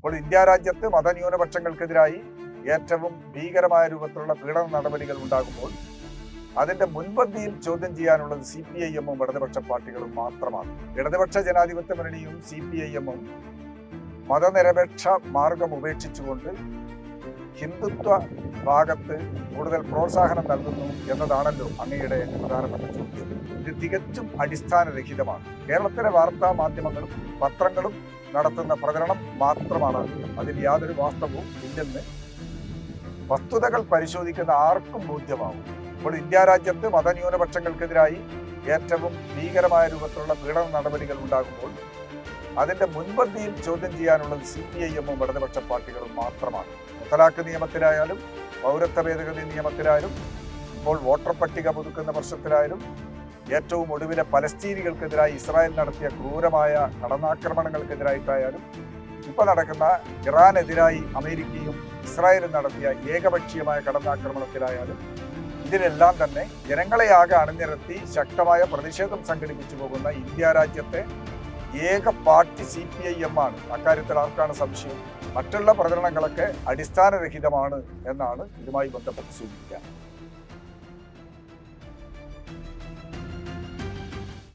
ഇപ്പോൾ ഇന്ത്യ രാജ്യത്ത് മതന്യൂനപക്ഷങ്ങൾക്കെതിരായി ഏറ്റവും ഭീകരമായ രൂപത്തിലുള്ള പീഡന നടപടികൾ ഉണ്ടാകുമ്പോൾ അതിന്റെ മുൻപന്തിയിൽ ചോദ്യം ചെയ്യാനുള്ളത് CPIM-ഉം ഇടതുപക്ഷ പാർട്ടികളും മാത്രമാണ്. ഇടതുപക്ഷ ജനാധിപത്യ മുന്നണിയും CPIM-ഉം മതനിരപേക്ഷ മാർഗം ഉപേക്ഷിച്ചുകൊണ്ട് ഹിന്ദുത്വ ഭാഗത്ത് കൂടുതൽ പ്രോത്സാഹനം നൽകുന്നു എന്നതാണല്ലോ അങ്ങയുടെ പ്രധാനപ്പെട്ട ചോദ്യം. ഇത് തികച്ചും അടിസ്ഥാനരഹിതമാണ്. കേരളത്തിലെ വാർത്താ മാധ്യമങ്ങളും പത്രങ്ങളും നടത്തുന്ന പ്രചരണം മാത്രമാണ്. അതിൽ യാതൊരു വാസ്തവവും ഇല്ലെന്ന് വസ്തുതകൾ പരിശോധിക്കുന്ന ആർക്കും ബോധ്യമാവും. ഇപ്പോൾ ഇന്ത്യ രാജ്യത്ത് മതന്യൂനപക്ഷങ്ങൾക്കെതിരായി ഏറ്റവും ഭീകരമായ രൂപത്തിലുള്ള പീഡന നടപടികൾ ഉണ്ടാകുമ്പോൾ അതിന്റെ മുൻപന്തിയിൽ ചോദ്യം ചെയ്യാനുള്ളത് CPIM-ഉം ഇടതുപക്ഷ പാർട്ടികളും മാത്രമാണ്. മുത്തലാഖ് നിയമത്തിലായാലും പൗരത്വ ഭേദഗതി നിയമത്തിലായാലും ഇപ്പോൾ വോട്ടർ പട്ടിക പുതുക്കുന്ന പ്രശ്നത്തിലായാലും ഏറ്റവും ഒടുവിലെ പലസ്തീനികൾക്കെതിരായി ഇസ്രായേൽ നടത്തിയ ക്രൂരമായ കടന്നാക്രമണങ്ങൾക്കെതിരായിട്ടായാലും ഇപ്പോൾ നടക്കുന്ന ഇറാനെതിരായി അമേരിക്കയും ഇസ്രായേലും നടത്തിയ ഏകപക്ഷീയമായ കടന്നാക്രമണത്തിലായാലും ഇതിലെല്ലാം തന്നെ ജനങ്ങളെയാകെ അണിനിരത്തി ശക്തമായ പ്രതിഷേധം സംഘടിപ്പിച്ചു പോകുന്ന ഇന്ത്യ രാജ്യത്തെ ഏക പാർട്ടി CPIM ആണ്. അക്കാര്യത്തിൽ ആർക്കാണ് സംശയം? മറ്റുള്ള പ്രചരണങ്ങളൊക്കെ അടിസ്ഥാനരഹിതമാണ് എന്നാണ് ഇതുമായി ബന്ധപ്പെട്ട് സൂചിപ്പിക്കുക.